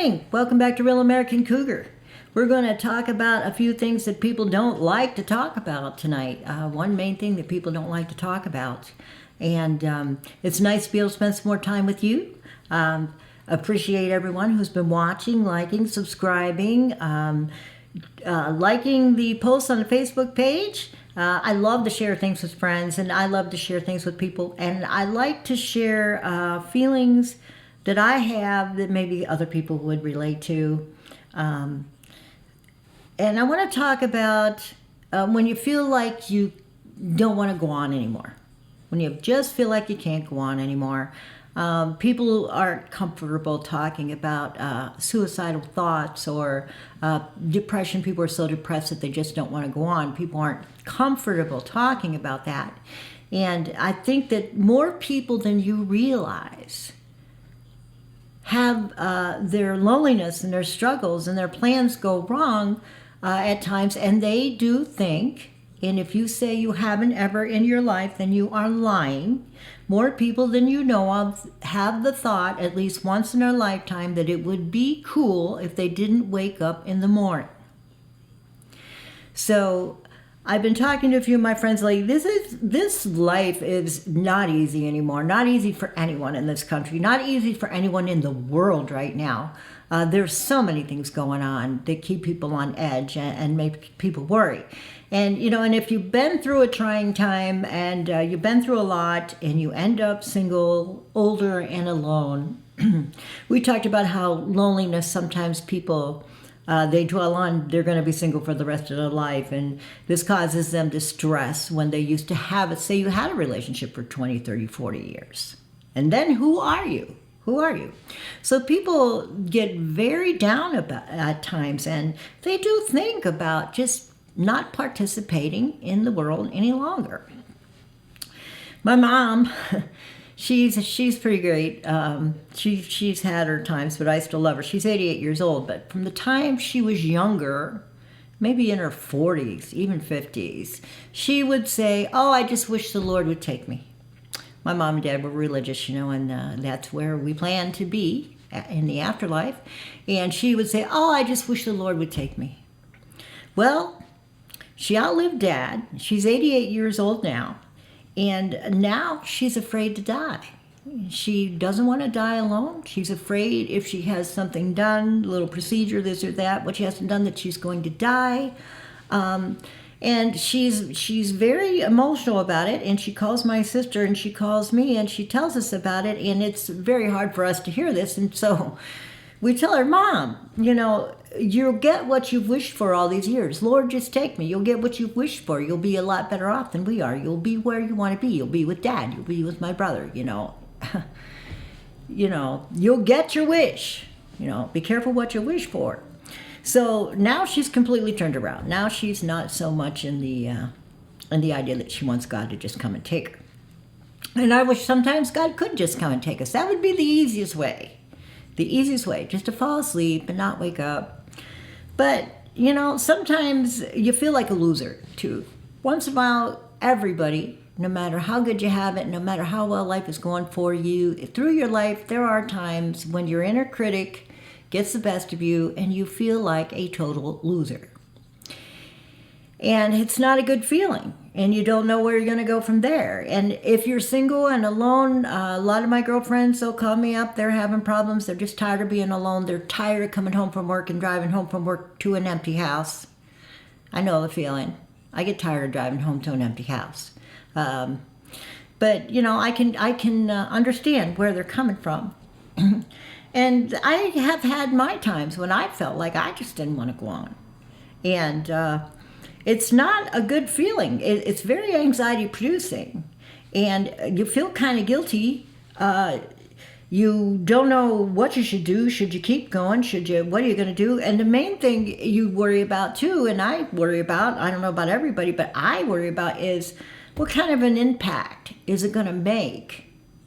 morning. Welcome back to Real American Cougar. We're going to talk about a few things that people don't like to talk about tonight. One main thing that people don't like to talk about. And it's nice to be able to spend some more time with you. Appreciate everyone who's been watching, liking, subscribing, liking the posts on the Facebook page. I love to share things with friends, and I love to share things with people. And I like to share feelings that I have that maybe other people would relate to. And I want to talk about when you feel like you don't want to go on anymore. When you just feel like you can't go on anymore. People aren't comfortable talking about suicidal thoughts or depression. People are so depressed that they just don't want to go on. People aren't comfortable talking about that. And I think that more people than you realize have their loneliness and their struggles and their plans go wrong at times, and they do think, and if you say you haven't ever in your life, then you are lying. More people than you know of have the thought at least once in their lifetime that it would be cool if they didn't wake up in the morning. So I've been talking to a few of my friends like, this life is not easy anymore. Not easy for anyone in this country. Not easy for anyone in the world right now. There's so many things going on that keep people on edge and make people worry. And, you know, and if you've been through a trying time and you've been through a lot and you end up single, older, and alone, we talked about how loneliness sometimes people, they dwell on they're going to be single for the rest of their life. And this causes them distress when they used to have it. Say you had a relationship for 20, 30, 40 years. And then who are you? Who are you? So people get very down about at times, and they do think about just not participating in the world any longer. My mom, she's pretty great. She's had her times, but I still love her. She's 88 years old, but from the time she was younger, maybe in her 40s, even 50s, she would say, "Oh, I just wish the Lord would take me." My mom and dad were religious, you know, and that's where we plan to be in the afterlife. And she would say, "Oh, I just wish the Lord would take me." Well, she outlived Dad. She's 88 years old now. And now she's afraid to die. She doesn't want to die alone. She's afraid if she has something done, a little procedure, this or that, what she hasn't done, that she's going to die. And she's very emotional about it, and she calls my sister and she calls me and she tells us about it, and it's very hard for us to hear this. And so we tell her, "Mom, you know, you'll get what you've wished for all these years. Lord, just take me. You'll get what you've wished for. You'll be a lot better off than we are. You'll be where you want to be. You'll be with Dad. You'll be with my brother, you know. You know, you'll get your wish. You know, be careful what you wish for." So now she's completely turned around. Now she's not so much in the idea that she wants God to just come and take her. And I wish sometimes God could just come and take us. That would be the easiest way. The easiest way, just to fall asleep and not wake up. But, you know, sometimes you feel like a loser, too. Once in a while, everybody, no matter how good you have it, no matter how well life is going for you, through your life, there are times when your inner critic gets the best of you and you feel like a total loser. And it's not a good feeling, and you don't know where you're going to go from there. And if you're single and alone, a lot of my girlfriends, they'll call me up. They're having problems. They're just tired of being alone. They're tired of coming home from work and driving home from work to an empty house. I know the feeling. I get tired of driving home to an empty house. But, you know, I can understand where they're coming from. And I have had my times when I felt like I just didn't want to go on. And it's not a good feeling. It's very anxiety producing. And you feel kind of guilty. You don't know what you should do. Should you keep going? What are you going to do? And the main thing you worry about too, and I worry about, I don't know about everybody, but I worry about is what kind of an impact is it going to make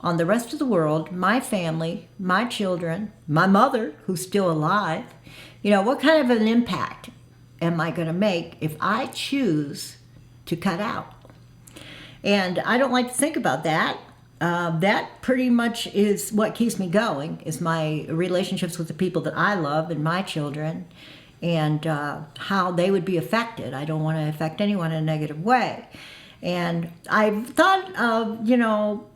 on the rest of the world, my family, my children, my mother, who's still alive. You know, what kind of an impact am I going to make if I choose to cut out? And I don't like to think about that. that pretty much is what keeps me going, is my relationships with the people that I love and my children, and how they would be affected. I don't want to affect anyone in a negative way. And I've thought of,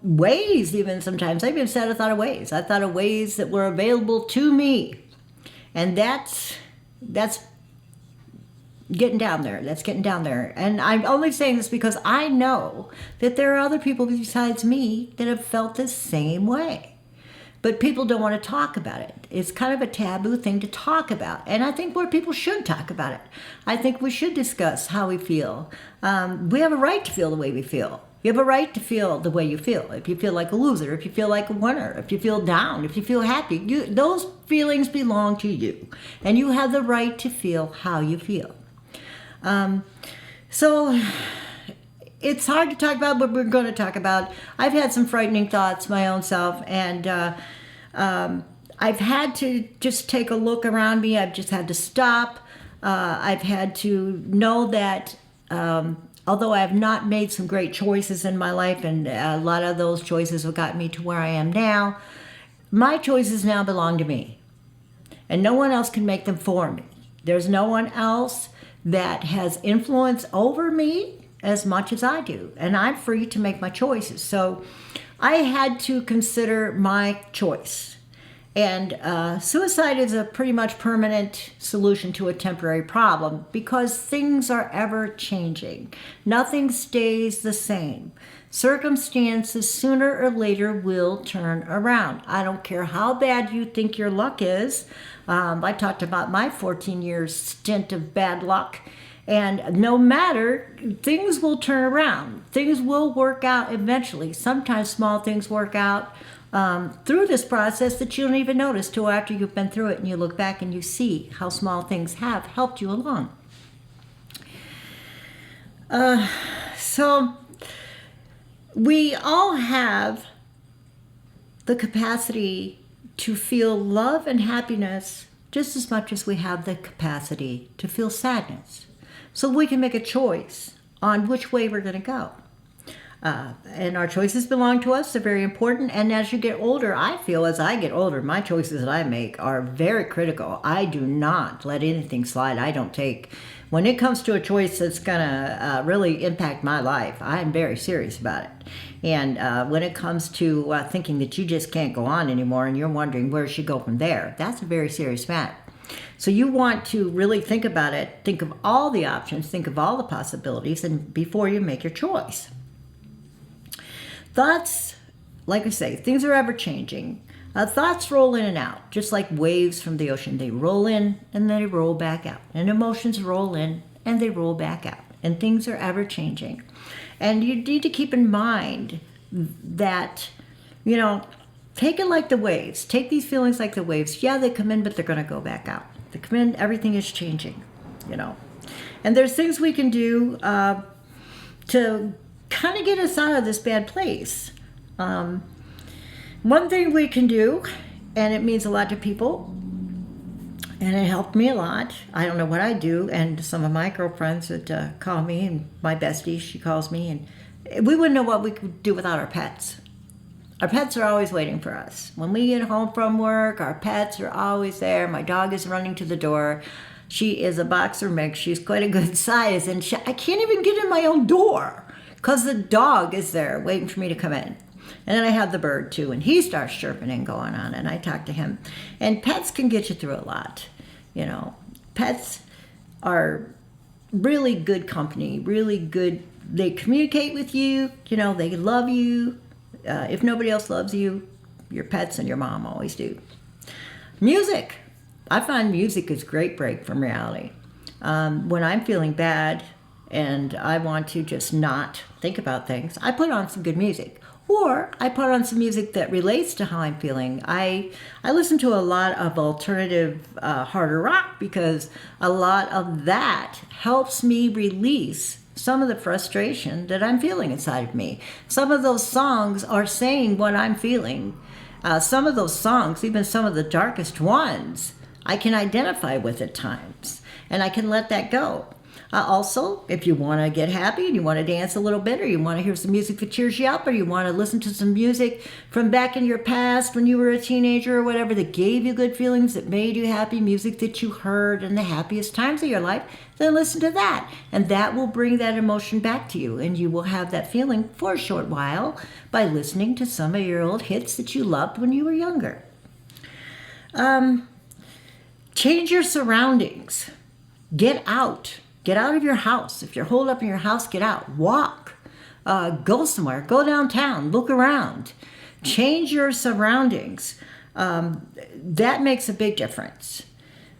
ways, even sometimes. I've even said I thought of ways. I thought of ways that were available to me. And that's getting down there. That's getting down there. And I'm only saying this because I know that there are other people besides me that have felt the same way. But people don't want to talk about it. It's kind of a taboo thing to talk about. And I think more people should talk about it. I think we should discuss how we feel. We have a right to feel the way we feel. You have a right to feel the way you feel. If you feel like a loser, if you feel like a winner, if you feel down, if you feel happy, those feelings belong to you. And you have the right to feel how you feel. So it's hard to talk about, but we're going to talk about. I've had some frightening thoughts my own self, and I've had to just take a look around me. I've just had to stop. I've had to know that although I have not made some great choices in my life, and a lot of those choices have gotten me to where I am now, my choices now belong to me. And no one else can make them for me. There's no one else that has influence over me as much as I do. And I'm free to make my choices. So I had to consider my choice. And suicide is a pretty much permanent solution to a temporary problem because things are ever changing. Nothing stays the same. Circumstances sooner or later will turn around. I don't care how bad you think your luck is. I talked about my 14 years stint of bad luck. And no matter, things will turn around. Things will work out eventually. Sometimes small things work out through this process that you don't even notice till after you've been through it and you look back and you see how small things have helped you along. So we all have the capacity to feel love and happiness just as much as we have the capacity to feel sadness. So we can make a choice on which way we're going to go. And our choices belong to us. They're very important. And as you get older, I feel as I get older, my choices that I make are very critical. I do not let anything slide. I don't take. When it comes to a choice that's going to really impact my life, I'm very serious about it. And when it comes to thinking that you just can't go on anymore and you're wondering where you should go from there, that's a very serious matter. So you want to really think about it, think of all the options, think of all the possibilities, and before you make your choice. Thoughts, like I say, things are ever changing. Thoughts roll in and out, just like waves from the ocean. They roll in and then they roll back out. And emotions roll in and they roll back out. And things are ever changing. And you need to keep in mind that, take it like the waves. Take these feelings like the waves. Yeah, they come in, but they're going to go back out. They come in, everything is changing, And there's things we can do to kind of get us out of this bad place. One thing we can do, and it means a lot to people, and it helped me a lot. I don't know what I do, and some of my girlfriends would call me, and my bestie, she calls me, and we wouldn't know what we could do without our pets. Our pets are always waiting for us. When we get home from work, our pets are always there. My dog is running to the door. She is a boxer mix. She's quite a good size, and I can't even get in my own door because the dog is there waiting for me to come in. And then I have the bird too, and he starts chirping and going on, and I talk to him. And pets can get you through a lot. Pets are really good company, really good. They communicate with you. They love you. If nobody else loves you, your pets and your mom always do. Music. I find music is a great break from reality. When I'm feeling bad and I want to just not think about things, I put on some good music. Or I put on some music that relates to how I'm feeling. I listen to a lot of alternative harder rock because a lot of that helps me release some of the frustration that I'm feeling inside of me. Some of those songs are saying what I'm feeling. Some of those songs, even some of the darkest ones, I can identify with at times, and I can let that go. Also, if you want to get happy and you want to dance a little bit, or you want to hear some music that cheers you up, or you want to listen to some music from back in your past when you were a teenager or whatever that gave you good feelings, that made you happy, music that you heard in the happiest times of your life, then listen to that. And that will bring that emotion back to you. And you will have that feeling for a short while by listening to some of your old hits that you loved when you were younger. Change your surroundings. Get out. Get out of your house. If you're holed up in your house, get out. Walk. Go somewhere. Go downtown. Look around. Change your surroundings. That makes a big difference.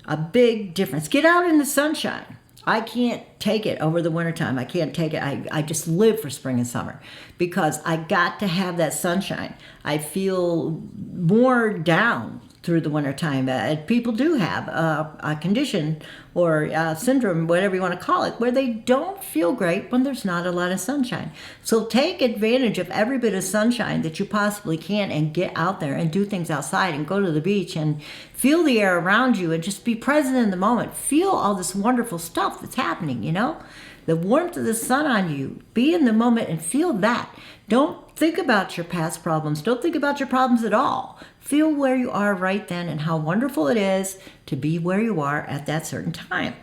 A big difference. Get out in the sunshine. I can't take it over the wintertime. I can't take it. I just live for spring and summer because I got to have that sunshine. I feel more down through the wintertime. People do have a condition or syndrome, whatever you want to call it, where they don't feel great when there's not a lot of sunshine. So take advantage of every bit of sunshine that you possibly can and get out there and do things outside and go to the beach and feel the air around you and just be present in the moment. Feel all this wonderful stuff that's happening, you know? The warmth of the sun on you. Be in the moment and feel that. Don't think about your past problems. Don't think about your problems at all. Feel where you are right then and how wonderful it is to be where you are at that certain time.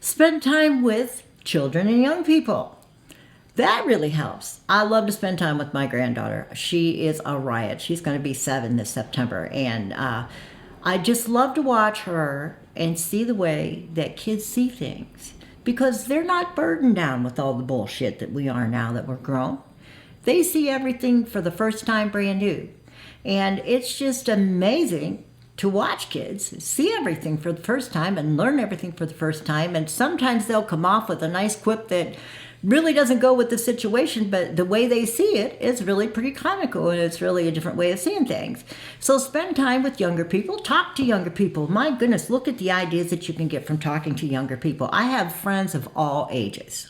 Spend time with children and young people. That really helps. I love to spend time with my granddaughter. She is a riot. She's going to be 7 this September. And I just love to watch her and see the way that kids see things. Because they're not burdened down with all the bullshit that we are now that we're grown. They see everything for the first time brand new. And it's just amazing to watch kids see everything for the first time and learn everything for the first time. And sometimes they'll come off with a nice quip that really doesn't go with the situation, but the way they see it is really pretty comical, and it's really a different way of seeing things. So spend time with younger people. Talk to younger people. My goodness, look at the ideas that you can get from talking to younger people. I have friends of all ages.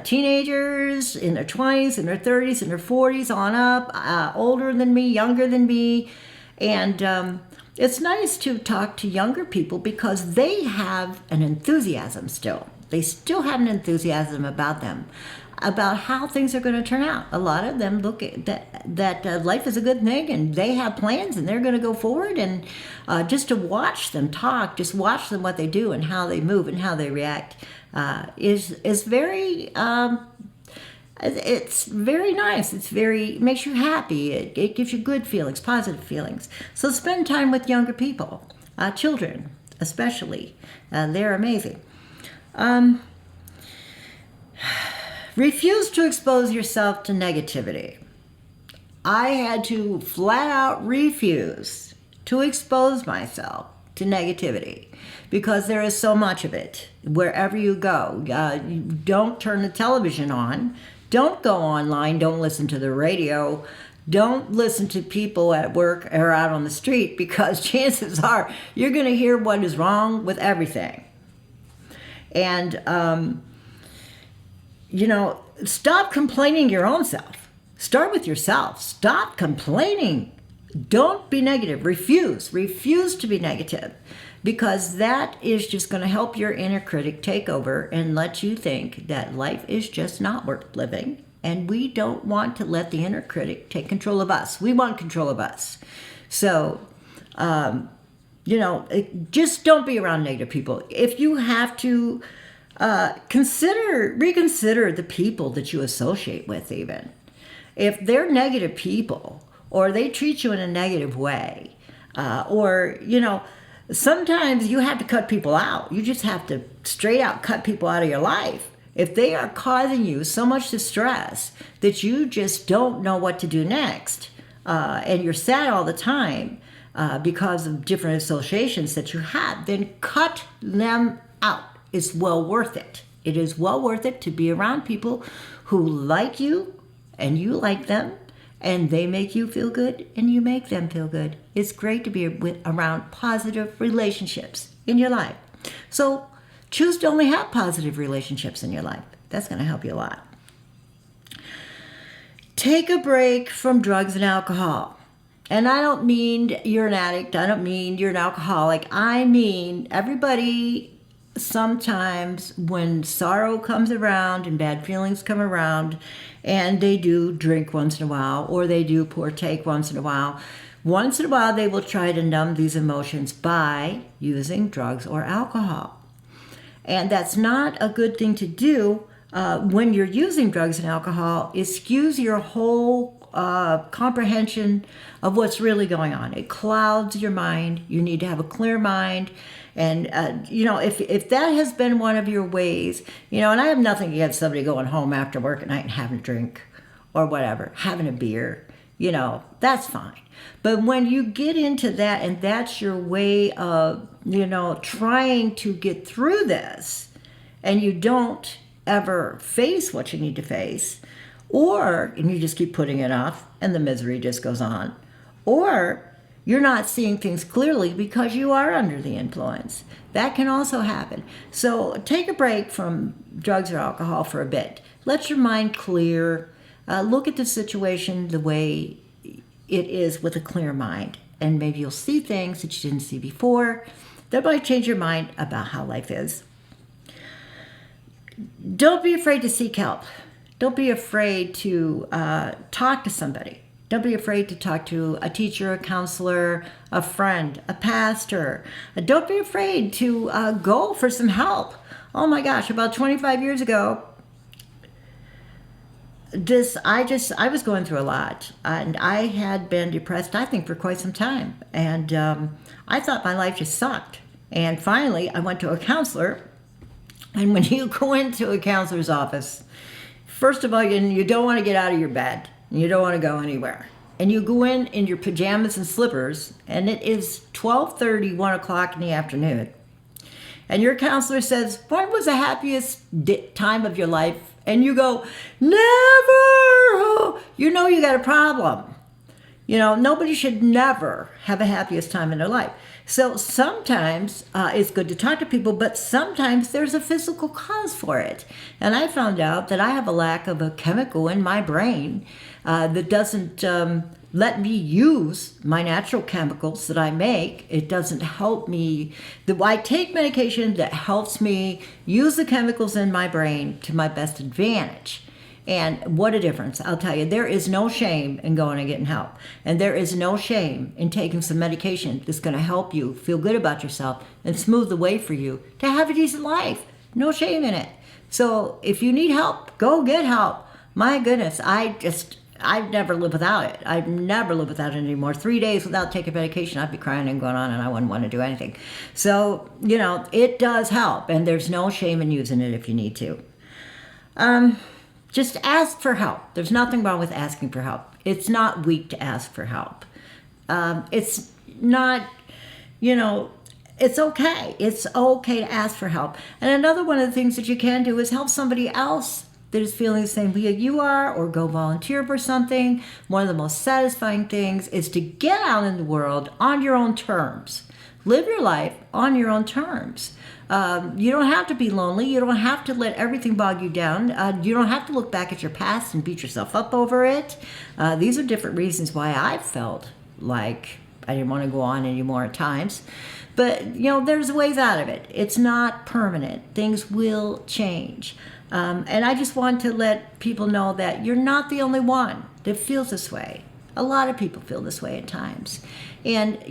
Teenagers in their 20s, in their 30s, in their 40s, on up, older than me, younger than me. And it's nice to talk to younger people because they have an enthusiasm still. They still have an enthusiasm about them, about how things are going to turn out. A lot of them look at that life is a good thing, and they have plans, and they're going to go forward. And just to watch them talk, just watch them what they do and how they move and how they react is very. It's very nice. Makes you happy. It gives you good feelings, positive feelings. So spend time with younger people, children especially. They're amazing. Refuse to expose yourself to negativity. I had to flat out refuse to expose myself to negativity because there is so much of it wherever you go. Don't turn the television on. Don't go online. Don't listen to the radio. Don't listen to people at work or out on the street because chances are you're going to hear what is wrong with everything. And, stop complaining your own self. Start with yourself. Stop complaining. Don't be negative. Refuse to be negative, because that is just going to help your inner critic take over and let you think that life is just not worth living. And we don't want to let the inner critic take control of us. We want control of us. So, just don't be around negative people. If you have to, reconsider the people that you associate with even. If they're negative people, or they treat you in a negative way, sometimes you have to cut people out. You just have to straight out cut people out of your life. If they are causing you so much distress that you just don't know what to do next, and you're sad all the time because of different associations that you have, then cut them out. It's well worth it. It is well worth it to be around people who like you and you like them, and they make you feel good and you make them feel good. It's great to be around positive relationships in your life. So choose to only have positive relationships in your life. That's going to help you a lot. Take a break from drugs and alcohol. And I don't mean you're an addict. I don't mean you're an alcoholic. I mean everybody sometimes when sorrow comes around and bad feelings come around, and they do drink once in a while, or they do partake once in a while they will try to numb these emotions by using drugs or alcohol. And that's not a good thing to do. When you're using drugs and alcohol, it skews your whole comprehension of what's really going on. It clouds your mind. You need to have a clear mind. And, if that has been one of your ways, and I have nothing against somebody going home after work at night and having a drink or whatever, having a beer, that's fine. But when you get into that and that's your way of, trying to get through this, and you don't ever face what you need to face, and you just keep putting it off and the misery just goes on, or you're not seeing things clearly because you are under the influence. That can also happen. So take a break from drugs or alcohol for a bit. Let your mind clear. Look at the situation the way it is with a clear mind. And maybe you'll see things that you didn't see before. That might change your mind about how life is. Don't be afraid to seek help. Don't be afraid to talk to somebody. Don't be afraid to talk to a teacher, a counselor, a friend, a pastor. Don't be afraid to go for some help. Oh my gosh, about 25 years ago, I was going through a lot, and I had been depressed, I think, for quite some time. And I thought my life just sucked. And finally, I went to a counselor. And when you go into a counselor's office, first of all, you don't want to get out of your bed. You don't want to go anywhere. And you go in your pajamas and slippers, and it is 12:30, 1 o'clock in the afternoon. And your counselor says, "What was the happiest time of your life?" And you go, "Never." Oh, you got a problem. Nobody should never have a happiest time in their life. So sometimes it's good to talk to people, but sometimes there's a physical cause for it. And I found out that I have a lack of a chemical in my brain that doesn't let me use my natural chemicals that I make. It doesn't help me. I take medication that helps me use the chemicals in my brain to my best advantage. And what a difference. I'll tell you, there is no shame in going and getting help. And there is no shame in taking some medication that's going to help you feel good about yourself and smooth the way for you to have a decent life. No shame in it. So if you need help, go get help. My goodness, I've never lived without it. I've never lived without it anymore. 3 days without taking medication, I'd be crying and going on, and I wouldn't want to do anything. So, it does help, and there's no shame in using it if you need to. Just ask for help. There's nothing wrong with asking for help. It's not weak to ask for help. It's not, it's okay. It's okay to ask for help. And another one of the things that you can do is help somebody else that is feeling the same way you are, or go volunteer for something. One of the most satisfying things is to get out in the world on your own terms. Live your life on your own terms. You don't have to be lonely. You don't have to let everything bog you down. You don't have to look back at your past and beat yourself up over it. These are different reasons why I felt like I didn't want to go on anymore at times. But, there's ways out of it. It's not permanent. Things will change. And I just want to let people know that you're not the only one that feels this way. A lot of people feel this way at times. And,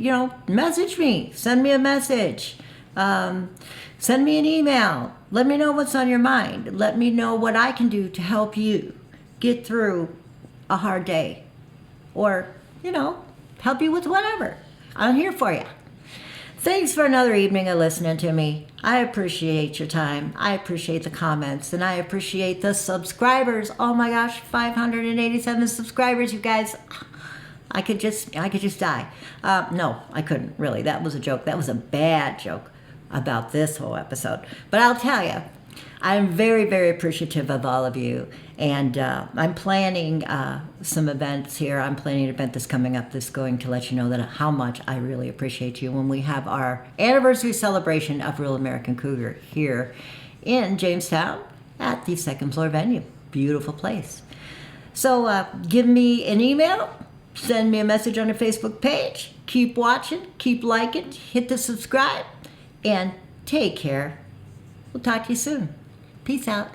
message me. Send me a message. Send me an email. Let me know what's on your mind. Let me know what I can do to help you get through a hard day. Or, help you with whatever. I'm here for you. Thanks for another evening of listening to me. I appreciate your time. I appreciate the comments, and I appreciate the subscribers. Oh my gosh, 587 subscribers, you guys. I could just die. No, I couldn't, really. That was a joke. That was a bad joke about this whole episode. But I'll tell you, I'm very, very appreciative of all of you. And I'm planning some events here. I'm planning an event that's coming up that's going to let you know that how much I really appreciate you when we have our anniversary celebration of Real American Cougar here in Jamestown at the second floor venue. Beautiful place. So give me an email. Send me a message on the Facebook page. Keep watching, keep liking, hit the subscribe, and take care. We'll talk to you soon. Peace out.